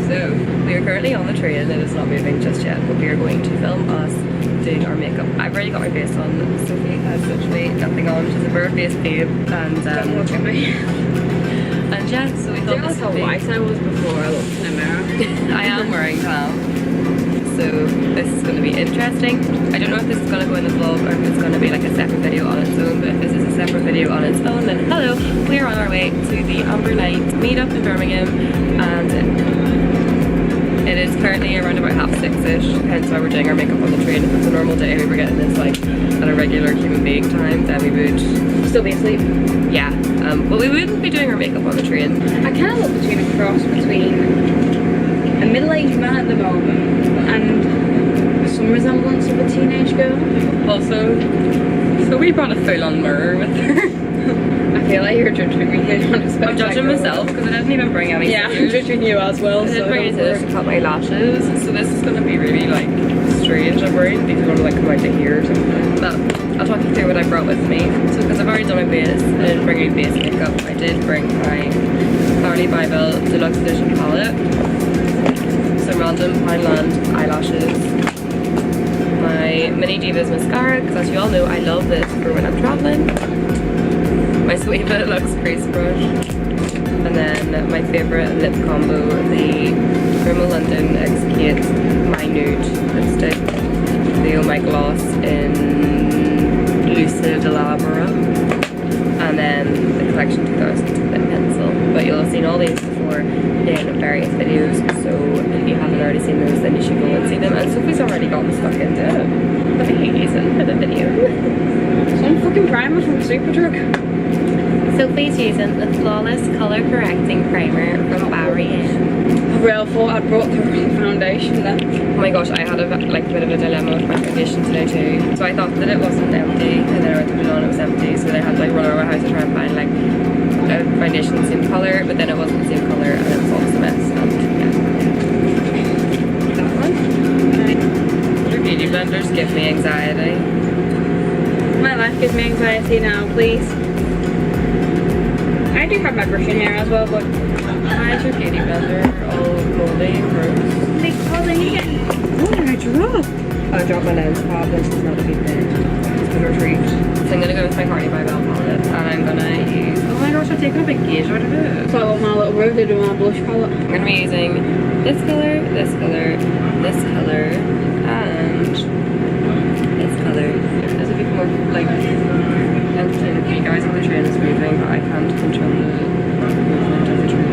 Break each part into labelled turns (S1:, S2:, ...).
S1: So, we are currently on the train, it is not moving just yet, but we are going to film us doing our makeup. I've already got my face on. Sophie has literally nothing on. She's a bare face babe, and
S2: don't look at me.
S1: And yeah, so we thought this
S2: how white I was before I looked in the mirror.
S1: I am wearing tam. So this is going to be interesting. I don't know if this is going to go in the vlog or if it's going to be like a separate video on its own, but if this is a separate video on its own, then hello, we are on our way to the Amber Night meetup in Birmingham, and it is currently around about 6:30ish, hence why we're doing our makeup on the train. If it's a normal day, we were getting this like at a regular human being time, then we would
S2: Still be asleep.
S1: yeah, but we wouldn't be doing our makeup on the train.
S2: I kind of look between a cross between a middle-aged man at the moment and some resemblance of a teenage girl.
S1: Also, so we brought a full-on mirror with her.
S2: I feel like you're judging me here.
S1: I'm judging myself because I didn't even bring any
S2: Yeah,
S1: scissors.
S2: I'm judging you as well.
S1: I
S2: So
S1: didn't bring any
S2: don't
S1: scissors
S2: worry.
S1: to cut my lashes, so this is going to be really like strange. I'm worried these are going to like come out to here or something. But I'll talk you through what I brought with me. So because I've already done my base, I didn't bring any base makeup. I did bring my Clarity Bible Deluxe Edition palette, some random Pineland eyelashes, my Mini Divas mascara, because as you all know I love this for when I'm traveling, my Sueva Luxe Crease Brush, and then my favourite lip combo, the Rimmel London X Kate My Nude lipstick, the Oh My Gloss in Lucid Elabora, and then the Collection 2000 lip pencil. But you'll have seen all these before in various videos, so if you haven't already seen those, then you should go and see them. And Sophie's already got me stuck into the using for the video.
S2: Some fucking primer from Superdrug.
S1: Sophie's using the Flawless Colour Correcting Primer from Barry.
S2: I really thought I'd brought the wrong foundation then.
S1: Oh my gosh, I had a like bit of a dilemma with my foundation today too. So I thought that it wasn't empty, and then I went to put it on, it was empty. So then I had to like run around my house to try and find like a foundation the same colour, but then it wasn't the same colour, and it was all just a mess. And yeah, that one. Your beauty blenders give me anxiety.
S2: My life gives me anxiety now, please. I do have my brush in here as well, but
S1: Why is your beauty blender all moldy and gross?
S2: because I need it. What did I drop?
S1: I dropped my lens pad, this is not a good thing. It's been retrieved. So I'm gonna go with my Cardi by Bell palette, and I'm gonna use, oh my gosh, I've taken a big gauge out of it.
S2: So I want my little road to do my blush palette.
S1: I'm gonna be using this color, this color, this color, and this color. There's a bit more like entertaining for you guys on the train is moving, but I can't control the movement of the train.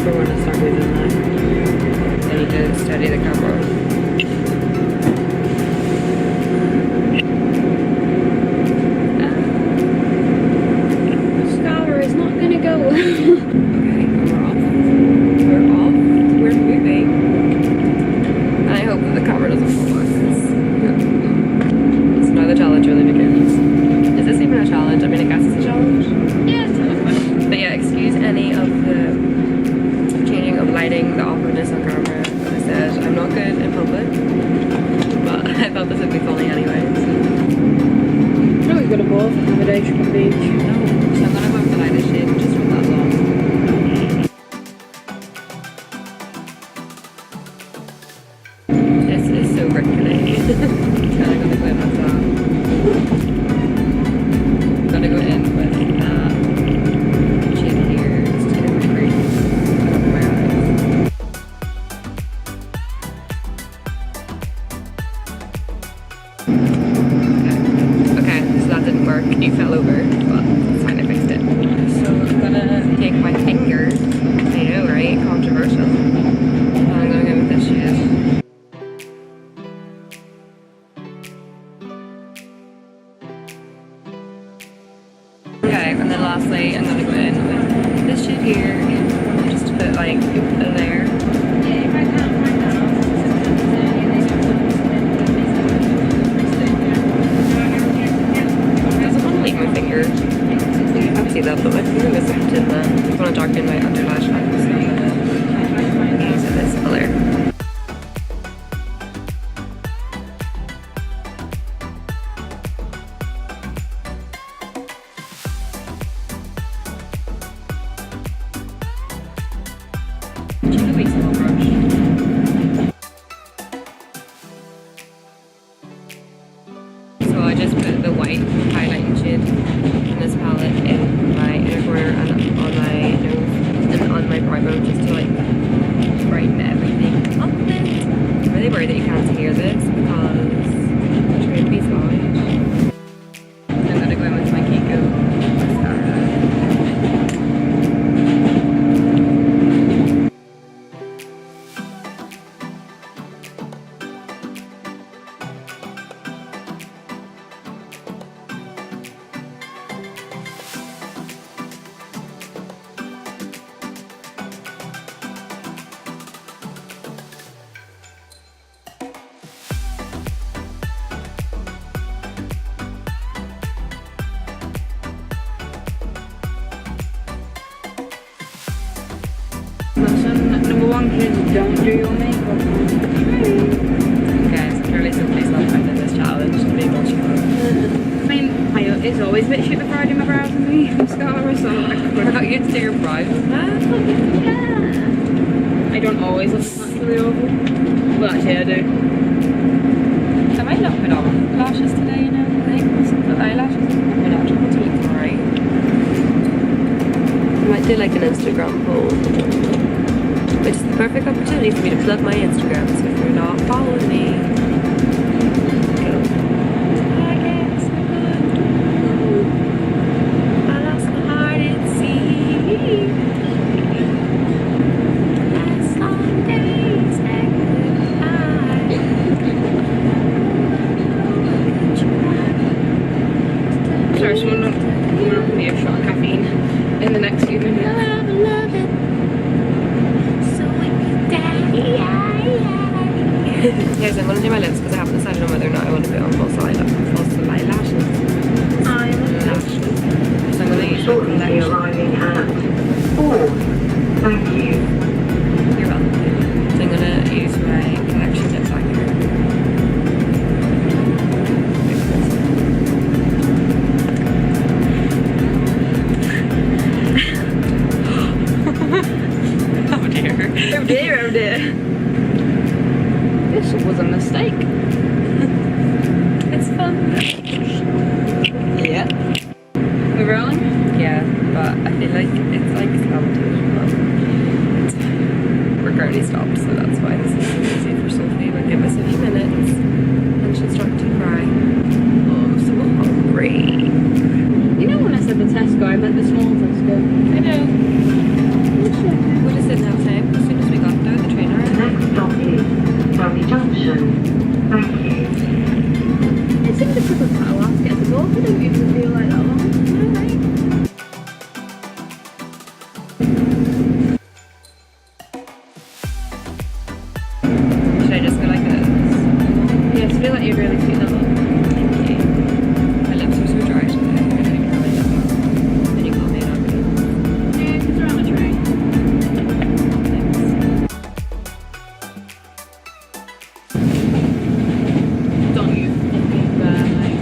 S1: We're going to start moving now. I need to steady the camera.
S2: Mascara is not gonna go.
S1: Okay, we're off. We're off. We're moving. And I hope that the camera doesn't fall back. So now the challenge really begins. Is this even a challenge? I mean, I guess it's a challenge.
S2: Yeah, it's not.
S1: But yeah, excuse any of the changing of lighting, the awkwardness on camera. As I said, I'm not good in public, but I thought this would be funny anyway.
S2: I'm always gonna both have a day trip on the beach.
S1: No, so I'm gonna go with the lightest shade, which is from that long. This is so rickety. I'm gonna go in with that. I'm gonna go in with that shade here. It's too green. Over my eyes. Okay, so that didn't work. You fell over, but it's fine, I fixed it. So I'm gonna take my finger. I know, right? Controversial. And I'm gonna go with this shade. Okay, and then lastly, I'm gonna go in with this shade here. like there. I want to leave my finger. You can't see that, but my finger is up in the. I want to darken my under lash line, so I'm gonna use this color. So I just put the white highlighting shade in this palette in my inner corner and on my nose and on my brow bone just to like brighten everything up a bit. I'm really worried that you can't hear this because I'm trying to be stylish. I'm gonna go in with my Kiko mascara.
S2: Number one, kids, don't do your makeup.
S1: Guys, clearly somebody's not finding this challenge to be much fun.
S2: I mean, it's always a bit shit before I do my brows and the mascara, so
S1: I thought you'd do your brows with that.
S2: yeah. I don't always look naturally oval. Well, actually, I do.
S1: I might not put on lashes today, you know. I think the eyelashes are natural to look alright. I might do like an Instagram poll, which is the perfect opportunity for me to plug my Instagram. So if you're not following me, go. I guess I could. I lost my heart at sea. Last long days that goodbye.
S2: Sorry, someone will be a shot of caffeine in the next few minutes.
S1: Love it. So when you die, Guys, I'm gonna do my lips because I haven't decided on whether or not I want to put on false eyelashes. Eyelashes. So I'm gonna use
S3: Shortly be arriving at 4. Thank you.
S1: You're welcome. So I'm gonna use my collection lip liner. Oh dear.
S2: Oh dear, oh dear. This was a mistake.
S1: It's fun.
S2: Yeah. We're rolling?
S1: Yeah, but I feel like it's like slanted, but we're currently stopped, so that's why this is so easy for Sophie. But give us a few minutes and she'll start to cry. Oh, I'm so hungry.
S2: You know when I said the Tesco, I meant the small Tesco.
S1: I know. What is it now, Sam? As soon as we got there, the train arrived.
S3: Next stop is Derby Junction. Thank you.
S2: It seems to took us quite a while to get to door. I don't even feel like that long. Alright.
S1: Should I just go like this?
S2: Yes, I feel like you'd really fit that up.
S1: Thank you. My lips are so dry today. I don't even have my lip balm. Then you call me an ugly.
S2: Yeah, because we're on the train. Don't you fucking dare, mate.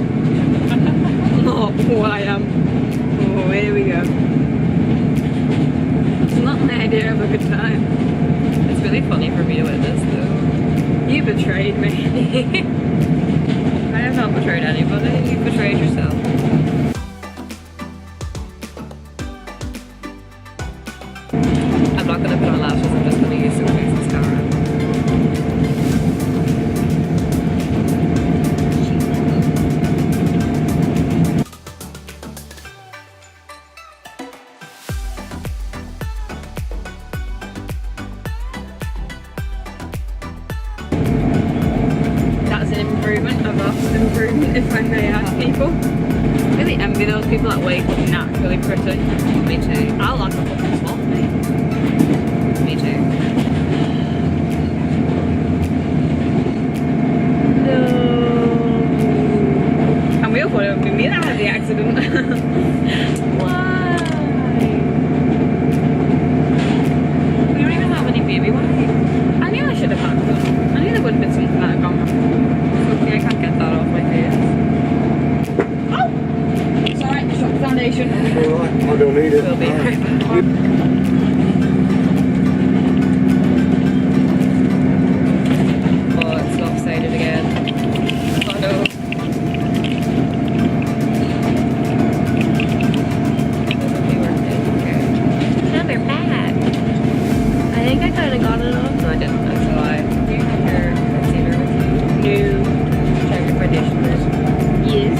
S2: Not who I am. Oh, here we go. It's not my idea of a good time.
S1: It's really funny for me to witness, though.
S2: You betrayed me.
S1: I have not betrayed anybody. You betrayed yourself. I'm not going to put on lashes. I'm just going to use Sophie's mascara.
S2: That's an improvement, a vast improvement, if I may ask people. I really envy those people that wake up naturally pretty.
S1: Me too.
S2: I like a fucking spot, mate.
S1: Me too.
S2: No. And we all thought it would be me that had the accident.
S1: Why? We don't even have any baby wipes.
S2: I knew I should have had them. I knew there would have been something that had gone wrong.
S1: Hopefully I can't get that off my face.
S2: Oh! Sorry, just dropped the foundation.
S4: Alright, I don't need it.
S1: We'll be
S4: Alright.
S1: right back. Oh, it's lopsided again. Oh no. Doesn't be working. Okay. Now they're back. I think I kind of got it off. No, I didn't. That's a lie. Do you have your concealer with you?
S2: No.
S1: Do you have your foundation with you?
S2: Yes.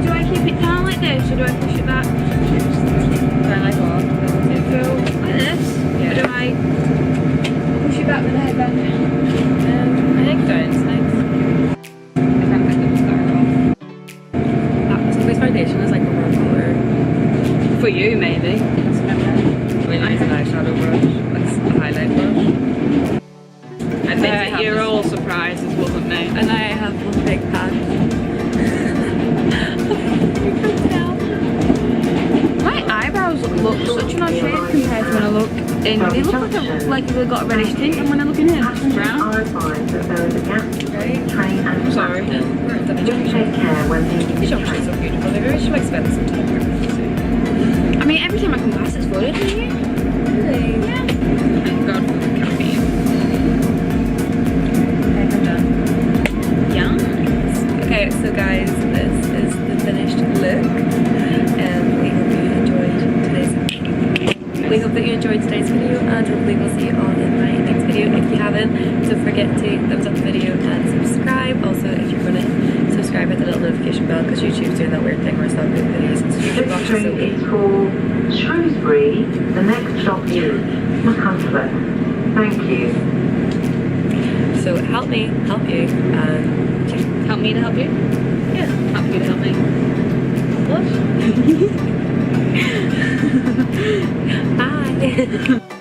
S2: Do I keep it down like this or do I push it back?
S1: Kind of like what?
S2: So, like this?
S1: Yeah.
S2: Or do I push it back with the headband?
S1: I think down's nice. I can't get the start off. This foundation is like a warm colour.
S2: For you, maybe. That's what I meant.
S1: I mean, I use an eyeshadow brush. That's a highlight brush. I think
S2: You're all surprised this wasn't me.
S1: And I have one big pan.
S2: My eyebrows look such an odd shade compared to when I look in. They look like they've got a reddish tint, and when I look in here, it's brown.
S3: Are advised that there is a gap between train and
S2: I'm sorry.
S1: We're at the
S3: Please take care when leaving
S1: The
S3: the
S1: junction is so
S3: train.
S1: beautiful. Maybe we should like spend some time here.
S2: I mean, every time I come past, it's flooded in here.
S1: Really?
S2: Yeah. Thank God for the caffeine.
S1: Okay, I'm done.
S2: Yeah.
S1: Okay, so guys, this is the finished look. And we hope you enjoyed today's We hope that you enjoyed today's video, and hopefully we'll see you all in my next video. If you haven't, don't forget to thumbs up the video and subscribe. Also, if you're going to subscribe, hit the little notification bell, because YouTube's doing that weird thing where it's not doing videos. So YouTube
S3: This
S1: watches so
S3: train is for Shrewsbury. The next stop is Macuntlet. Thank you.
S1: So help me, help you, and
S2: Help me to help you?
S1: yeah.
S2: Help you to help me.
S1: Bye.